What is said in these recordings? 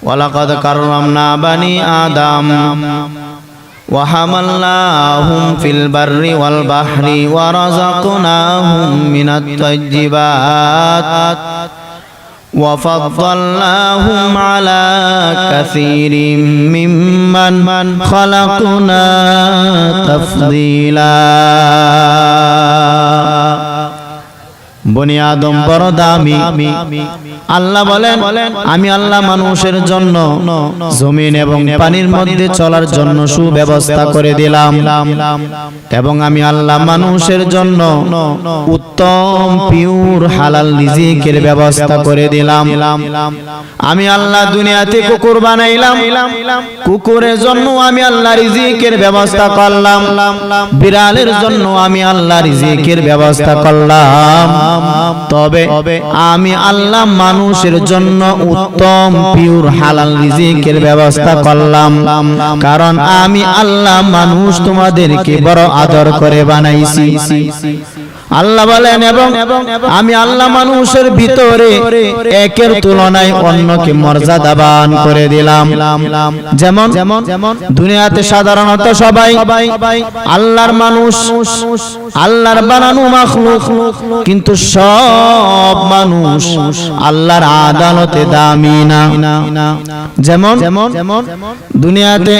ওয়ালাকাদ কাররামনা বানি আদম ওয়া হামালনাহুম ফিল বাররি ওয়াল বাহরি ওয়া রাযাকনাহুম মিনাত তাইয়্যিবাত ওয়া ফাদ্দালনাহুম আলা কাসীরিম মিম্মান খালাকনা তাফদীলা। বনি আদম বড় দামি। আল্লাহ বলেন, আমি আল্লাহ মানুষের জন্য জমিন এবং পানির মধ্যে চলার জন্য সুব্যবস্থা করে দিলাম, এবং আমি আল্লাহ মানুষের জন্য উত্তম পিওর হালাল রিজিকের ব্যবস্থা করে দিলাম। আমি আল্লাহ দুনিয়াতে কুকুর বানাইলাম, কুকুরের জন্য আমি আল্লাহ রিজিকের ব্যবস্থা করলাম, বিড়ালের জন্য আমি আল্লাহ রিজিকের ব্যবস্থা করলাম। তবে আমি আল্লাহ মানুষের জন্য উত্তম পিওর হালাল রিজিকের ব্যবস্থা করলাম, কারণ আমি আল্লাহ মানুষ তোমাদেরকে বড় আদর করে বানাইছি। আল্লাহ বলেন, এবং আমি আল্লাহ মানুষের ভিতরে একের তুলনায় অন্যকে মর্যাদাবান করে দিলাম। যেমন দুনিয়াতে সাধারণত সবাই আল্লাহর মানুষ, আল্লাহর বানানো মাখলুক, কিন্তু সব মানুষ আল্লাহর আদালতে দামি না। যেমন দুনিয়াতে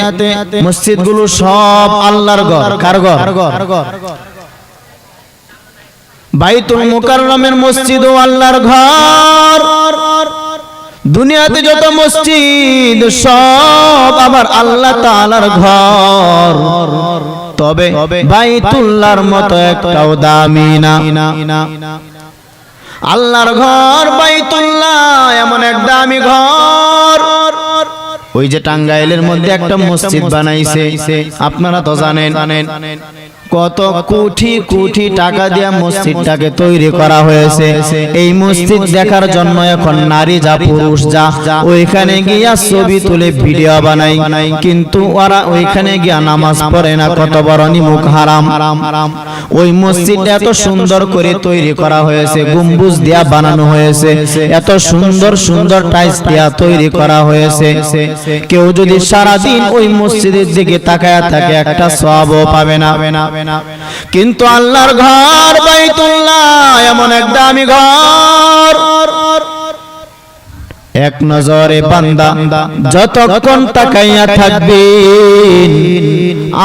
মসজিদগুলো সব আল্লাহর ঘর। কার ঘর? বাইতুল মুকাররমের মসজিদও আল্লাহর ঘর। দুনিয়াতে যত মসজিদ সব আবার আল্লাহ তাআলার ঘর, তবে বাইতুল্লাহর মতো একটাও দামি না। আল্লাহর ঘর বাইতুল্লাহ এমন এক দামি ঘর। ওই যে টাঙ্গাইলের মধ্যে একটা মসজিদ বানাইছে, আপনারা তো জানেন কত কোটি কোটি টাকা দিয়ে মসজিদটাকে তৈরি করা হয়েছে। এই মসজিদ দেখার জন্য এখন নারী যা পুরুষ যা ওইখানে গিয়া ছবি তুলে ভিডিও বানাই, কিন্তু ওরা ওইখানে গিয়া নামাজ পড়ে না। কত বড় নিমুখ হারাম। ওই মসজিদটা এত সুন্দর করে তৈরি করা হয়েছে, গম্বুজ দিয়া বানানো হয়েছে, এত সুন্দর সুন্দর টাইলস দিয়া তৈরি করা হয়েছে। কেউ যদি সারাদিন ওই মসজিদের দিকে তাকায়া থাকে একটা সওয়াবও পাবে না। কিন্তু আল্লাহর ঘর বাইতুল্লাহ এমন এক দামি ঘর, এক নজরে বান্দা যতক্ষণ তাকাইয়া থাকবে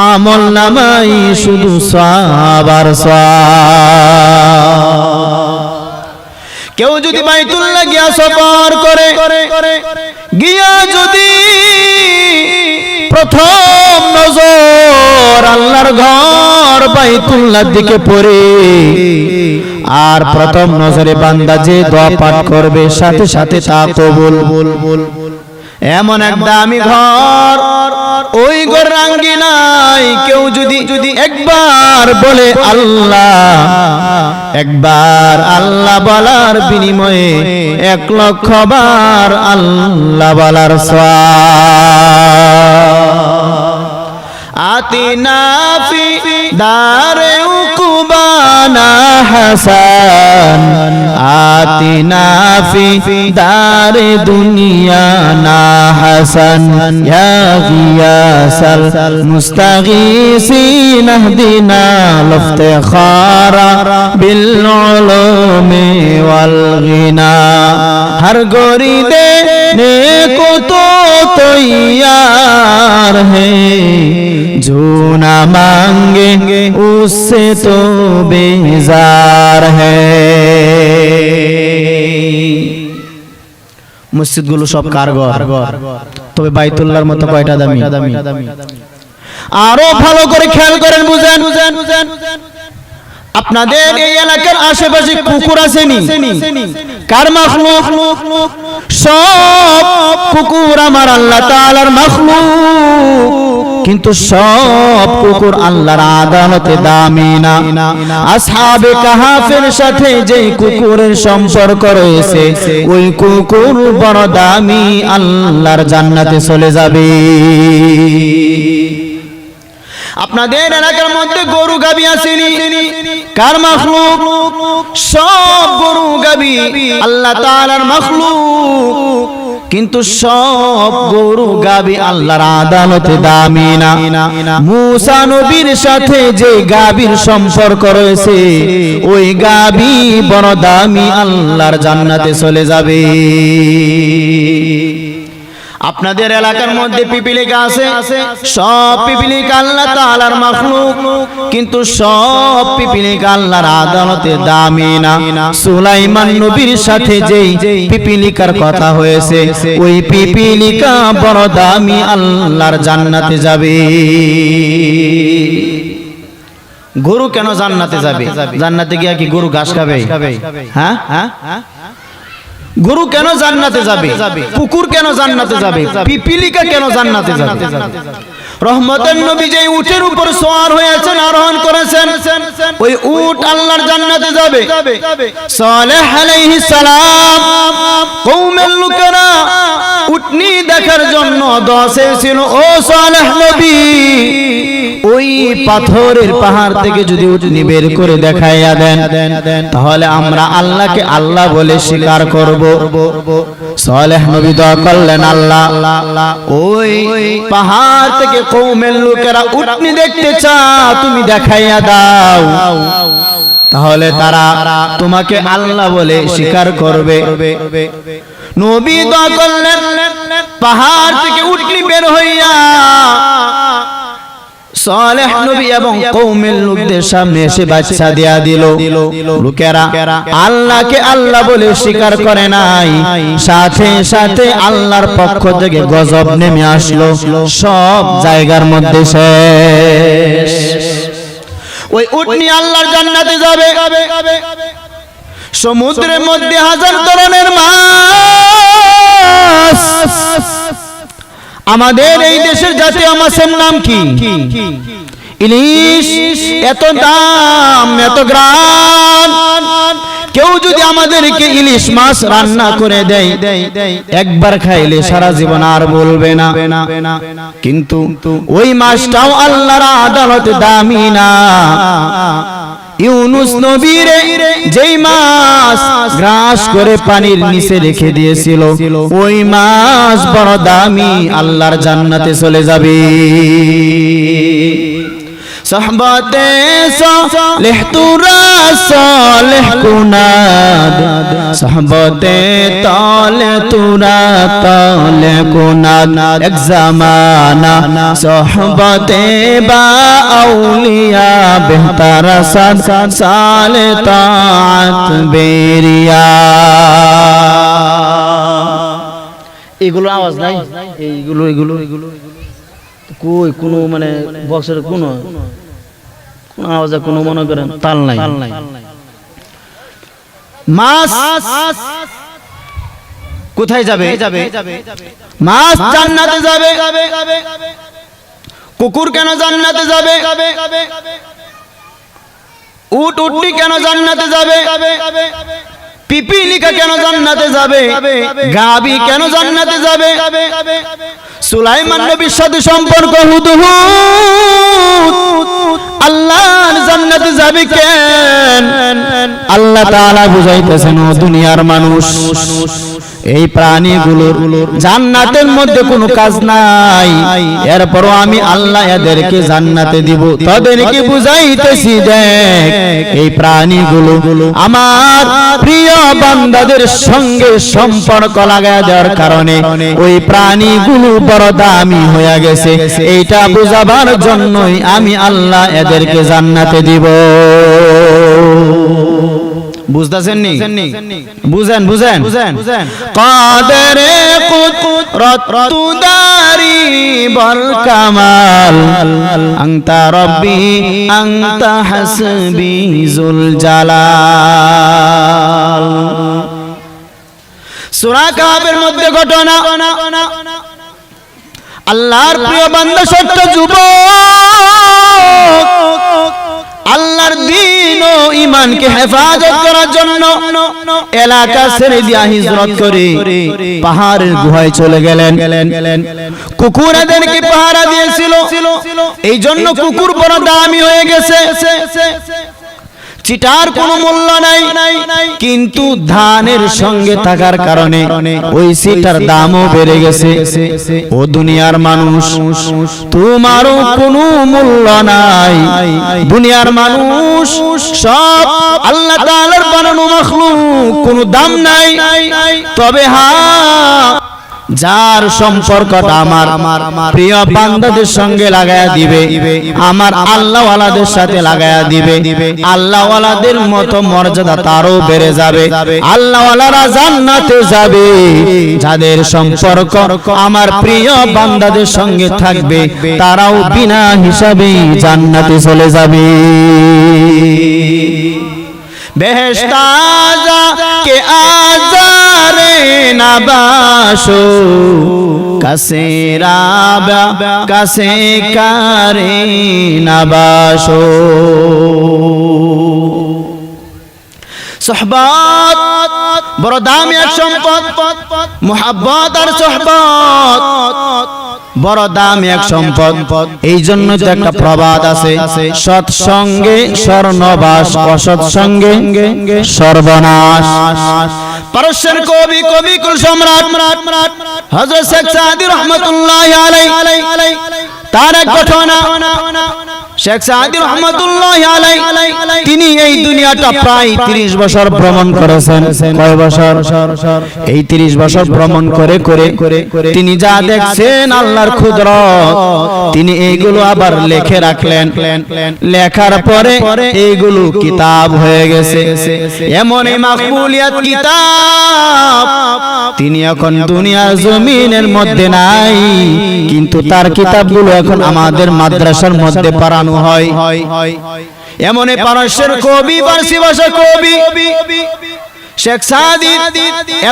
আমল নামাই শুধু সওয়াব আর সওয়াব। কেউ যদি বাইতুল্লাহ গিয়া সফর করে, গিয়া যদি প্রথম নজর আল্লাহর ঘর বাইতুল্লাহর দিকে পড়ে, আর প্রথম নজরে বান্দা যে দোয়া পাঠ করবে সাথে সাথে তা কবুল। এমন এক দামি ঘর, ওই ঘর আঙ্গিনায় কেউ যদি একবার বলে আল্লাহ, একবার আল্লাহ বলার বিনিময়ে 1,00,000 বার আল্লাহ বলার সওয়াব। আতিনা ফি দারে উকুবানা হাসান, আতিনা ফি দারে দুনিয়ানা হাসান, ইয়া গিয়াসাল মুস্তাগীসিন ইহদিনা লিফতিখারা বিল উলুমি ওয়াল গিনা। हर गोरी देने को तो तैयार है, जो ना मांगे उससे तो बेजार है। মসজিদ গুলো সব কারগর, তবে বাইতুল্লাহর মতো কয়টা দামি? আরো ভালো করে খেয়াল করেন, বুঝেন। আপনাদের এই এলাকার আশেপাশে কুকুর আসেনি? কার মাখলুক? সব কুকুর আমার আল্লাহ তাআলার মাখলুক, কিন্তু সব কুকুর আল্লাহর আদালতে দামি না। আসহাবে কাহাফের সাথে যে কুকুরের সম্পর্ক রয়েছে, ওই কুকুর বড় দামি, আল্লাহর জান্নাতে চলে যাবে। আপনাদের এলাকার মধ্যে গরু গাবি আসেনি? কার মাখলুক? সব গরু গাবি আল্লাহ তাআলার মাখলুক, কিন্তু সব গরু গাবি আল্লাহর আদালতে দামি না। মুসা নবীর সাথে যে গাবির সম্পর্ক রয়েছে ওই গাবি বড় দামি, আল্লাহর জান্নাতে চলে যাবে। আপনাদের এলাকার মধ্যে পিপিলিকা আছে, সব পিপিলিকা আল্লাহ তাআলার মাখলুক, কিন্তু সব পিপিলিকা আল্লাহর আদালতে দামি না। সুলাইমান নবীর সাথে যেই পিপিলিকার কথা হয়েছে ওই পিপিলিকা বড় দামি, আল্লাহর জান্নাতে যাবে। গরু কেন জান্নাতে যাবে? জান্নাতে গিয়া কি গরু ঘাস খাবে? হ্যাঁ হ্যাঁ, গরু কেন জান্নাতে যাবে? কুকুর কেন জান্নাতে যাবে? পিপিলিকা কেন জান্নাতে যাবে? রহমতের নবী যে উটের উপর সওয়ার হয়েছেন, আরোহণ করেছেন, ওই উট আল্লাহর জান্নাতে যাবে। সালেহ আলাইহিস সালাম কওমের লোকেরা উটনি দেখার জন্য দোয়া ছিল, ও সালেহ নবী ওই পাথরের পাহাড় থেকে যদি উটনি বের করে দেখাইয়া দেন তাহলে আমরা আল্লাহকে আল্লাহ বলে স্বীকার করব। সালেহ নবী দোয়া করলেন, আল্লাহ ওই পাহাড় থেকে কওমের লোকেরা উটনি দেখতে চাও, তুমি দেখাইয়া দাও, তাহলে তারা তোমাকে আল্লাহ বলে স্বীকার করবে। নবী দোয়া করলেন, পাহাড় থেকে উটনি বের হইয়া সালেহ নবী এবং কওমের লোকদের সামনে এসে বাচ্চা দেয়া দিল। লোকেরা আল্লাহকে আল্লাহ বলে স্বীকার করে নাই, সাথে সাথে আল্লাহর পক্ষ থেকে গজব নেমে আসলো, সব জায়গার মধ্যে শেষ। ওই উটনি আল্লাহর জান্নাতে যাবে। সমুদ্রের মধ্যে হাজার ধরনের মাছ। আমাদের এই দেশের জাতীয় মাছের নাম কি? ইলিশ। এত দাম, এত গ্রাম। কেউ যদি আমাদেরকে ইলিশ মাছ রান্না করে দেয়, একবার খাইলে সারা জীবন আর বলবে না। কিন্তু ওই মাছটাও আল্লাহর আদালতে দামি না। ইউনুস নবীর যেই মাছ গ্রাস করে পানির নিচে রেখে দিয়েছিল ওই মাছ বড় দামি, আল্লাহর জান্নাতে চলে যাবে। صحبتے صالح تورا صالح کناد صحبتے طال تورا طال کناد ایک زمانہ صحبتے با اولیاء بہتر ساد سال طاعت بیریا এগুলো আওয়াজ নাই, এইগুলো এগুলো এগুলো কই কোনো মানে বক্সের কোনো আওয়াজে কোনো মনে করেন তাল নাই। মাছ কোথায় যাবে? মাছ জান্নাতে যাবে। কুকুর কেন জান্নাতে যাবে? উট উটনি কেন জান্নাতে যাবে? পিপিলিকা কেন জান্নাতে যাবে? গাবি কেন জান্নাতে যাবে? সুলাইমান নবীর সাথে সম্পর্ক হুদহুদ আল্লাহর জান্নাতে যাবে কেন? আল্লাহ তাআলা বুঝাইতেছেন, ও দুনিয়ার মানুষ, এই প্রাণীগুলোর জান্নাতের মধ্যে কোনো কাজ নাই, এরপরও আমি আল্লাহ এদেরকে জান্নাতে দিব। তাদেরকে বুঝাইতেছি, দেখ এই প্রাণীগুলো আমার প্রিয় বান্দাদের সঙ্গে সম্পর্ক লাগায় দেওয়ার কারণে ওই প্রাণীগুলো বড় দামি হয়ে গেছে। এইটা বুঝাবার জন্যই আমি আল্লাহ এদেরকে জান্নাতে দিব। বুঝতেছেন নি? বুঝেন বুঝেন কাদেরে কুদরত তুদারি বল কামাল আনতা রব্বি আনতা হাসবি যুল জালাল। সূরা কাহফের মধ্যে ঘটনা, আল্লাহর প্রিয় বান্দা সত্য যুবক আল্লাহর দ্বীন ও ঈমানকে হেফাজত করার জন্য এলাকা ছেড়ে দিয়া হিজরত করে পাহাড়ের গুহায় চলে গেলেন। কুকুর এদেরকে পাহারা দিয়েছিল, এই জন্য কুকুর বড় দামি হয়ে গেছে। সেটার কোনো মূল্য নাই, কিন্তু ধানের সঙ্গে থাকার কারণে ওই সেটার দামও বেড়ে গেছে। ও দুনিয়ার মানুষ, তোমারও কোনো মূল্য নাই। দুনিয়ার মানুষ সব আল্লাহ তাআলার বানানো মাখলুক, কোনো দাম নাই। তবে হ্যাঁ, যার সম্পর্কটা আমার প্রিয় বান্দাদের সঙ্গে লাগায়া দিবে, আমার আল্লাহ ওয়ালাদের সাথে লাগায়া দিবে, আল্লাহ ওয়ালাদের মতো মর্যাদা তারও বেড়ে যাবে। আল্লাহ ওয়ালারা জান্নাতে যাবে। যাদের সম্পর্ক আমার প্রিয় বান্দাদের সঙ্গে থাকবে, তারাও বিনা হিসাবে জান্নাতে চলে যাবে। বেহেশত আযা কে আজারে না বাসো, কাছে রাবা কাছে কারে না বাসো। সোহবত বড় দামি এক সম্পদ, মুহাব্বত আর সোহবত বড় দামি এক সম্পদ। এই জন্য তো একটা প্রবাদ আছে, সৎসঙ্গে স্বর্ণবাস, অসৎ সঙ্গে সর্বনাশ। পারস্যের কবি কুল সম্রাট হযরত শেখ সাদী রহমাতুল্লাহি আলাইহি, তার এক ঘটনা। শেখ সাদী রহমাতুল্লাহি আলাইহি তিনি এই দুনিয়াটা প্রায় 30 বছর ভ্রমণ করেছেন। কয় বছর? এই 30 বছর ভ্রমণ করে তিনি যা দেখছেন আল্লাহর কুদরত, তিনি এইগুলো আবার লিখে রাখলেন। লেখার পরে এইগুলো কিতাব হয়ে গেছে। এমন এই মাকবুলিয়াত কিতাব তিনি এখন দুনিয়ার জমিনের মধ্যে নাই, কিন্তু তার কিতাবগুলো এখন আমাদের মাদ্রাসার মধ্যে পড়ানো হয়। এমন এই পারস্যের কবি, পারসি ভাষার কবি শেখ সাদী,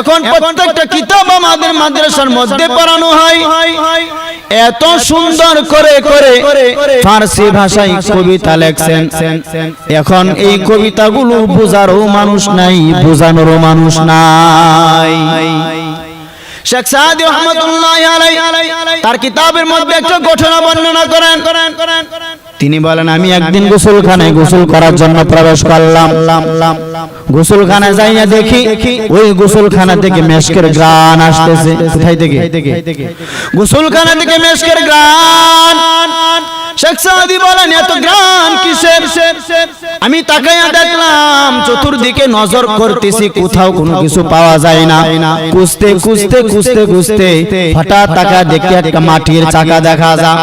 এখন প্রত্যেকটা কিতাব আমাদের মাদ্রাসার মধ্যে পড়ানো হয়। এত সুন্দর করে ফার্সি ভাষায় কবিতা লেখছেন। এখন এই কবিতাগুলো বোঝারও মানুষ নাই, বোঝানোরও মানুষ নাই। শেখ সাদী রহমাতুল্লাহি আলাইহি তার কিতাবের মধ্যে একটা ঘটনা বর্ণনা করেন। তিনি বলেন, আমি একদিন গোসলখানায় গোসল করার জন্য প্রবেশ করলাম। গোসলখানায় যাইয়া দেখি ওই গোসলখানা থেকে মেশকের ঘ্রাণ আসতেছে। কোথায় থেকে? গোসলখানা থেকে মেশকের ঘ্রাণ। শেখ সাদী বলেন, এত ঘ্রাণ কিসের? আমি তাকাইয়া দেখলাম চতুর্দিকে নজর করতেছি, কোথাও কোনো কিছু পাওয়া যায় না। খুঁজতে হঠাৎ তাকায় দেখি একটা মাটির চাকা দেখা যায়।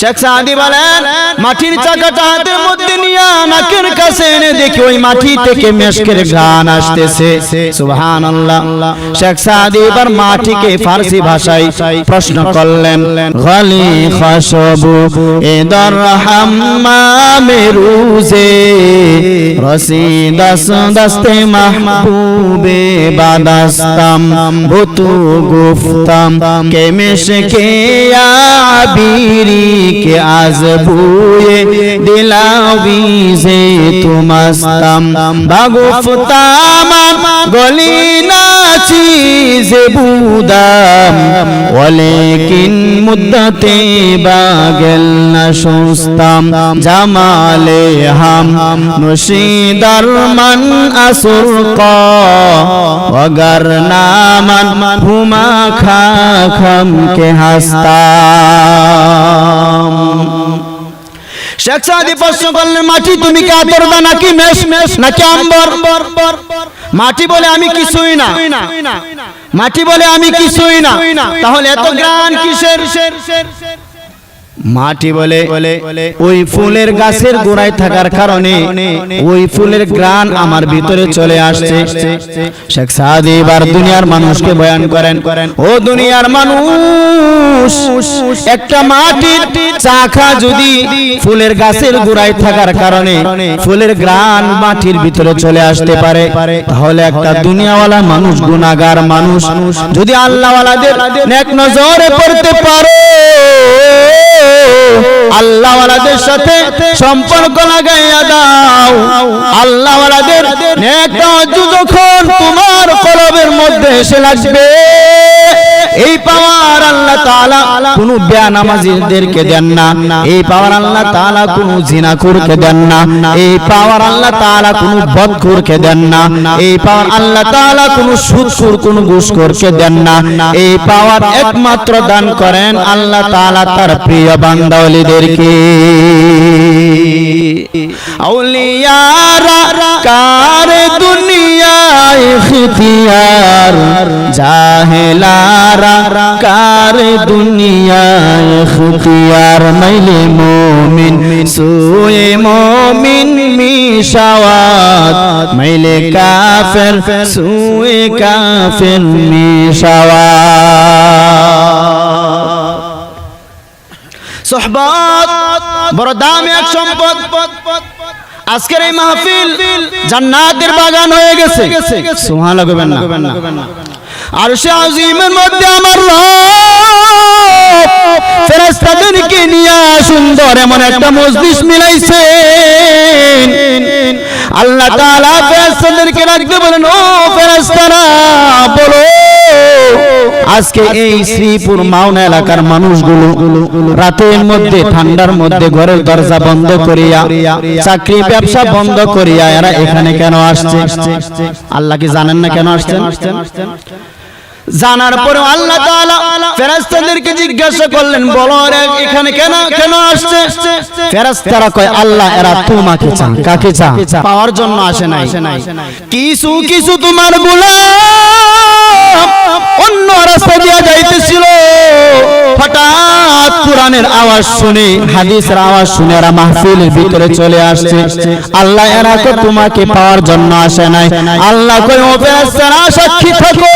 শেখ সাদী বলেন, মাটির চাকাটা হাতের মধ্যে নিয়ে নাকের কাছে এনে দেখি ওই মাটি থেকে মেশকের ঘ্রাণ আসতেছে। সুবহানাল্লাহ। শেখ সাদী এবার মাটিকে ফার্সি ভাষায় প্রশ্ন করলেন, গালি খাশবু এদর হাম্মামে রুজে রসিদাস দস্তে মাহবুবে বাদাস্তাম ভুতু গুফতাম কে মেশকে আবিরি কে আজবুয়ে দিলাওয়িজে তুমাস্তাম বাগুফতাম গলি নাচি যে বুদাম ওয়ালাকিন মুদ্দাতে বাগেল না সুস্তাম জামালে হাম নুশিদার মান আসুরকা ওয়াগার নামান হুমা খা খাম কে হাসতাম। শেখ সাদী প্রশ্ন করলেন, মাটি তুমি কি আতরদা নাকি মেশ নাকি আম্বর? মাটি বলে আমি কিছুই না। মাটি বলে আমি কিছুই না। তাহলে এত জ্ঞান কিসের? মাটি বলে ওই ফুলের গাছের গোড়ায় থাকার কারণে ওই ফুলের ঘ্রাণ আমার ভিতরে চলে আসছে। শেখ সাদী এবার দুনিয়ার মানুষকে বয়ান করেন, ও দুনিয়ার মানুষ, একটা মাটির চাকা যদি ফুলের গাছের গোড়ায় থাকার কারণে ফুলের ঘ্রাণ মাটির ভিতরে চলে আসতে পারে, তাহলে একটা দুনিয়াওয়ালা মানুষ, গুনাহগার মানুষ যদি আল্লাহওয়ালাদের নেক নজরে পড়তে পারে, আল্লাহওয়ালাদের সাথে সম্পর্ক লাগাইয়া দাও, আল্লাহওয়ালাদের নেক কাজ যখন তোমার কলবের মধ্যে এসে লাগবে, এই পাওয়ার আল্লাহ তাআলা কোনো বেনামাজীদেরকে দেন না, এই পাওয়ার আল্লাহ তাআলা কোনো জিনাকুরকে দেন না, এই পাওয়ার আল্লাহ তাআলা কোনো বদখোরকে দেন না, এই পাওয়ার আল্লাহ তাআলা কোনো সুদখোর কোনো ঘুষখোরকে দেন না। এই পাওয়ার একমাত্র দান করেন আল্লাহ তাআলা তার প্রিয় বান্দা ওলিদেরকে। আউলিয়ারা কার দুনিয়ায় ইখতিয়ার, জাহেলারা কার দুনিয়ায় ইখতিয়ার। মাইলে মুমিন সুয়ে মুমিন মিশাওয়াত, মাইলে কাফের সুয়ে কাফের মিশাওয়াত। সোহবত বড় দামি এক সম্পদ। আজকের এই মাহফিল জান্নাতের বাগান হয়ে গেছে। সুবহানাল্লাহ কইবেন না? আরশে আজিমের মধ্যে আমার রব ফেরেশতাদেরকে নিয়ে সুন্দর এমন একটা মজলিস মিলাইছেন। আল্লাহ তাআলা ফেরেশতাদেরকে ডাকতে বলেন, ও ফেরেশতারা বলো, আজকে এই শ্রীপুর মাওনা এলাকার মানুষগুলো রাতের মধ্যে ঠান্ডার মধ্যে ঘরের দরজা বন্ধ করিয়া, চাকরি ব্যবসা বন্ধ করিয়া এরা এখানে কেন আসছে? আল্লাহ কি জানেন না কেন আসছেন? জানার পরে আল্লাহ তাআলা ফেরেশতাদেরকে জিজ্ঞাসা করলেন, বলো এখানে কেন কেন আসছে? ফেরেশতারা কয়, আল্লাহ এরা তোমাকে চায়। কাকে চায়? পাওয়ার জন্য আসে নাই। কিছু কিছু তোমার গোলাম অন্য রাস্তা দিয়ে যাইতেছিল, হঠাৎ কোরআনের আওয়াজ শুনে, হাদিসের আওয়াজ শুনে এরা মাহফিলের ভিতরে চলে আসছে। আল্লাহ এরা তো তোমাকে পাওয়ার জন্য আসে নাই। আল্লাহ কয়, ও ফেরেশতারা সাক্ষী থাকো,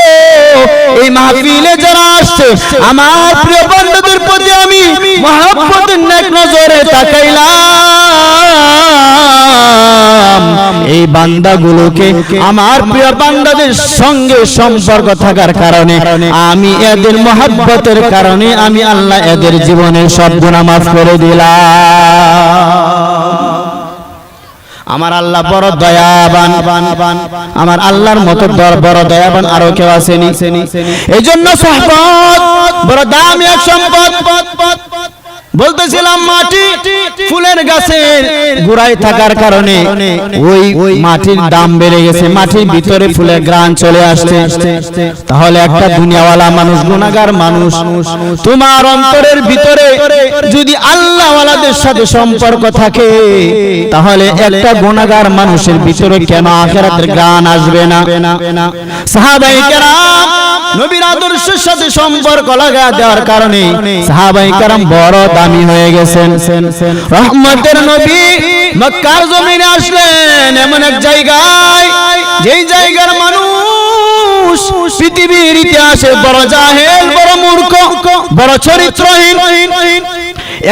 এই মাহফিলে যারা আসছে আমার প্রিয় বান্দাদের প্রতি আমি মহব্বতের নেক নজরে তাকাইলাম। এই বান্দাগুলোকে আমার প্রিয় বান্দাদের সঙ্গে সম্পর্ক থাকার কারণে আমি এদের মহব্বতের কারণে আমি আল্লাহ এদের জীবনের সব গুনাহ মাফ করে দিলাম। আমার আল্লাহ বড় দয়াবান। আমার আল্লাহর মতো বড় দয়াবান আরো কেউ আসেনি। এই জন্য সোহবত বড় দামি এক সম্পদ। বলতেছিলাম মাটি ফুলের গাছের গোড়ায় থাকার কারণে ওই মাটির দাম বেড়ে গেছে, মাটির ভিতরে ফুলের ঘ্রাণ চলে আসছে। তাহলে একটা দুনিয়াওয়ালা মানুষ, গুনাহগার মানুষ, তোমার অন্তরের ভিতরে যদি আল্লাহওয়ালাদের সাথে সম্পর্ক থাকে, তাহলে একটা গুনাহগার মানুষের ভিতরে কেন আখিরাতের ঘ্রাণ আসবে না? সাহাবায়ে কেরাম নবীর আদর্শের সাথে সম্পর্ক লাগা দেওয়ার কারণে সাহাবায়ে কেরাম বড় দামি হয়ে গেছেন। রহমতের নবী মক্কার জমিনে আসলেন এমন এক জায়গায়, যেই জায়গার মানুষ পৃথিবীর ইতিহাসে বড় জাহেল, বড় মূর্খ, বড় চরিত্রহীন,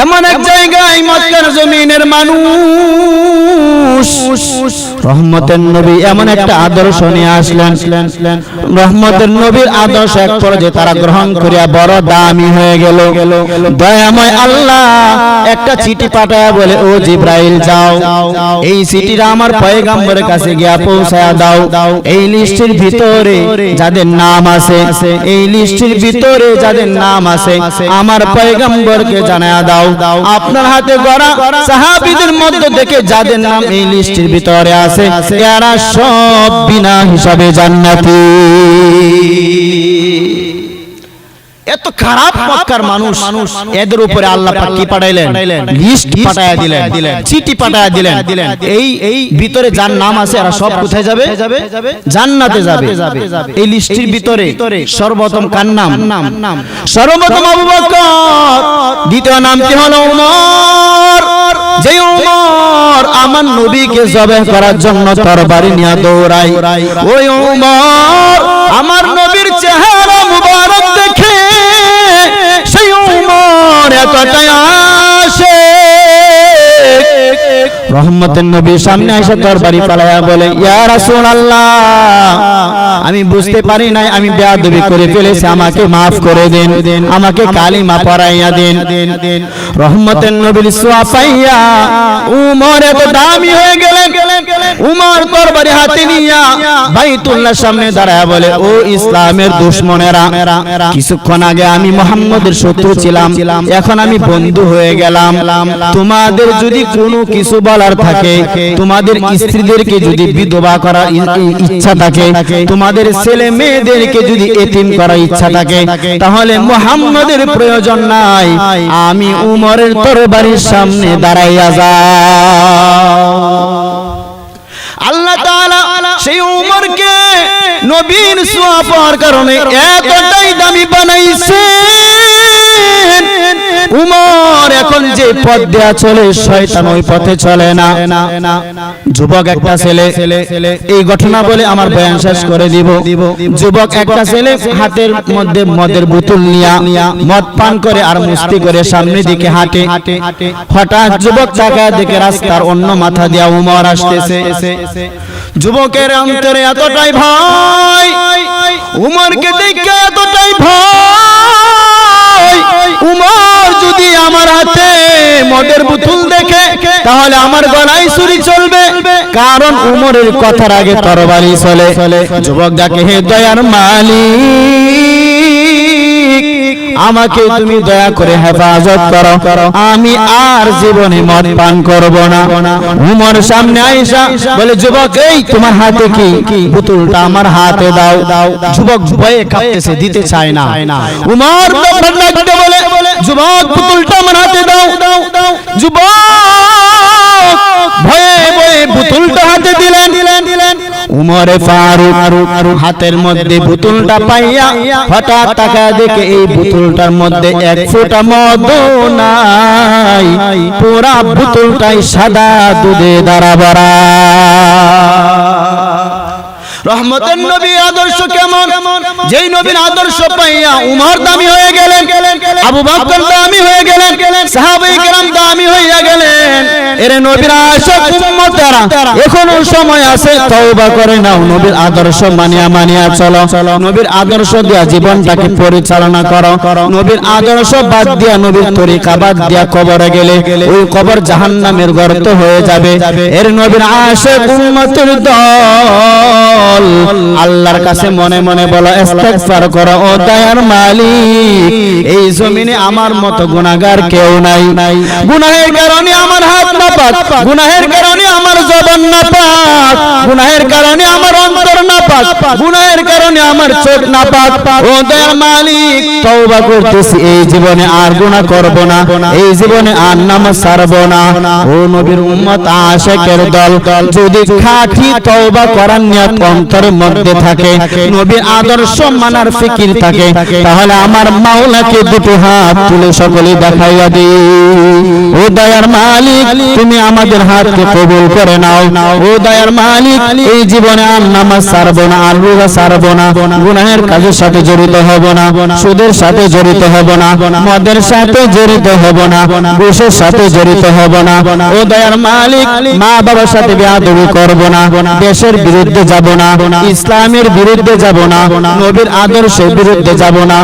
এমন এক জায়গায় মক্কার জমিনের মানুষ রহমতের নবী এমন একটা আদর্শ নিয়ে আসলেন। রহমতের নবীর আদর্শ এক পর্যায়ে তারা গ্রহণ করিয়া বড় দামি হয়ে গেল। দয়াময় আল্লাহ একটা চিঠি পাঠায় বলে, ও জিব্রাইল যাও, এই চিঠিটা আমার পয়গম্বরের কাছে গিয়া পৌঁছায়া দাও। এই লিস্টের ভিতরে যাদের নাম আছে, এই লিস্টের ভিতরে যাদের নাম আছে আমার পয়গম্বরকে জানায়া দাও। আপনার হাতে গড়া সাহাবীদের মধ্যে থেকে যাদের নাম এই লিস্টের ভিতরে আছে এরা সব বিনা হিসাবে জান্নাতি। এত খারাপ মক্কার মানুষ, এদের উপরে আল্লাহ পাক কি পাঠাইলেন? লিস্ট পাঠায়া দিলেন, চিঠি পাঠায়া দিলেন। এই ভিতরে যার নাম আছে এরা সব কোথায় যাবে? জান্নাতে যাবে। এই লিস্টের ভিতরে সর্বপ্রথম কার নাম? সর্বপ্রথম আবু বকর, দ্বিতীয় নামটি হলো উমর। যে উমর আমার নবীকে জবাই করার জন্য তরবারি নিয়ে দৌড়ায়, ওই উমর আমার নবীর চেহারা মুবারক দেখে সেই উমর এতটাই আসে রহমতের নবীর সামনে এসে তরবারি ফালায়া বলে, ইয়া রাসূলুল্লাহ, আমি বুঝতে পারি নাই, আমি বেয়াদবি করে ফেলেছি, আমাকে মাফ করে দেন, আমাকে কালিমা পড়াইয়া দেন। রহমতের নবীর ছোঁয়া পাইয়া উমর এত দামি হয়ে গেলেন। উমর তরবারি হাতে নিয়া বাইতুল্লাহর সামনে দাঁড়ায় বলে, ও ইসলামের দুশমনেরা, কিছুক্ষণ আগে আমি মুহাম্মদের শত্রু ছিলাম, এখন আমি বন্ধু হয়ে গেলাম। তোমাদের যদি কোনো কিছু বলার থাকে, তোমাদের স্ত্রীদেরকে যদি বিধবা করার ইচ্ছা থাকে, তোমাদের ছেলে মেয়েদেরকে যদি এতিম করার ইচ্ছা থাকে, তাহলে মুহাম্মদের প্রয়োজন নাই, আমি উমরের তরবারির সামনে দাঁড়াইয়া যাও। আল্লাহ তাআলা সেই উমরকে নবীর ছোঁয়া পাওয়ার কারণে এতটাই দামি বানাইছেন, উমর এখন যে পথ দেয়া চলে শয়তান ওই পথে চলে না। যুবক একটা ছেলে, এই ঘটনা বলে আমার বয়ান শেষ করে দিব। যুবক একটা ছেলে হাতের মধ্যে মদের বোতল নিয়া মদ পান করে আর মস্তি করে সামনের দিকে হাঁটে। হঠাৎ যুবক তাকায় দেখে রাস্তার অন্য মাথা দিয়া উমর আসতেছে। যুবকের অন্তরে এতটাই ভয়, উমরকে দেখে এতটাই ভয়, উমর যদি আমার হাতে মদের বোতল দেখে তাহলে আমার গলায় ছুরি চলবে, কারণ উমরের কথার আগে তরবারি চলে। যুবক ডাকে, হে দয়ার মালিক, আমাকে তুমি দয়া করে হেফাজত করো, আমি আর জীবনে মদ পান করব না। উমর সামনে আয়েশা বলে, যুবক, এই তোমার হাতে কি? বোতলটা আমার হাতে দাও। যুবক ভয়ে কাঁপতেছে, দিতে চায় না। উমর ডাকতে বলে, যুবক, বোতলটা আমার হাতে দাও। যুবক ভয়ে ভয়ে বোতলটা হাতে দিলেন। উমরে ফারুক হাতের মধ্যে বোতলটা পাইয়া হঠাৎ তাকায় দেখে এই বোতলটার মধ্যে এক ফোঁটা মদ নাই, পুরা বোতলটাই সাদা দুধে দ্বারা ভরা। রহমতের নবীর আদর্শ কেমন? যেই নবীর আদর্শ পাইয়া উমর দামি হয়ে গেলেন, আবু বকর দামি হয়ে গেলেন, সাহাবায়ে কেরাম দামি হইয়া গেলেন। এরে নবীর আশিক উম্মতেরা, এখনো সময় আছে, তওবা করে নাও, নবীর আদর্শ মানিয়া চলো। নবীর আদর্শ দিয়া জীবনটাকে পরিচালনা করো। নবীর আদর্শ বাদ দিয়া, নবীর তরিকা বাদ দিয়া কবরে গেলে ওই কবর জাহান্নামের গর্ত হয়ে যাবে। এর নবীর আশিক উম্মতের দল আল্লাহর কাছে মনে মনে বলো, ইস্তিগফার করো, ও দয়ার মালিক, এই জমিনে আমার মতো গুনাহগার কেউ নাই। গুনাহের কারণে আমার হাত নাপাক, গুনাহের কারণে আমার জবান নাপাক, গুনাহের কারণে আমার অন্তর নাপাক, গুনাহের কারণে আমার চোখ নাপাক। ও দয়ার মালিক, তওবা করতেছি, এই জীবনে আর গুনাহ করব না, এই জীবনে আর নামাজ ছাড়ব না। ও নবীর উম্মত আশিকের দল, যদি খাঁটি তওবা করার নিয়ত অন্তরের মধ্যে থাকে, নবীর আদর্শ মানার ফিকির থাকে, তাহলে আমার মাওলাকে দুটো হাত তুলে সকলে দেখাইয়া দিই, ও দয়ার মালিক, তুমি আমাদের হাতকে কবুল করে নাও। ও দয়ার মালিক, এই জীবনে আর নামাজ ছাড়ব না, আর রোজা ছাড়ব না, গুনাহের কাজের সাথে জড়িত হব না, সুদের সাথে জড়িত হব না, মদের সাথে জড়িত হব না, ঘুষের সাথে জড়িত হব না। ও দয়ার মালিক, মা বাবার সাথে বেয়াদবি করব না, দেশের বিরুদ্ধে যাব না, ইসলামের বিরুদ্ধে যাব না, নবীর আদর্শের বিরুদ্ধে যাব না।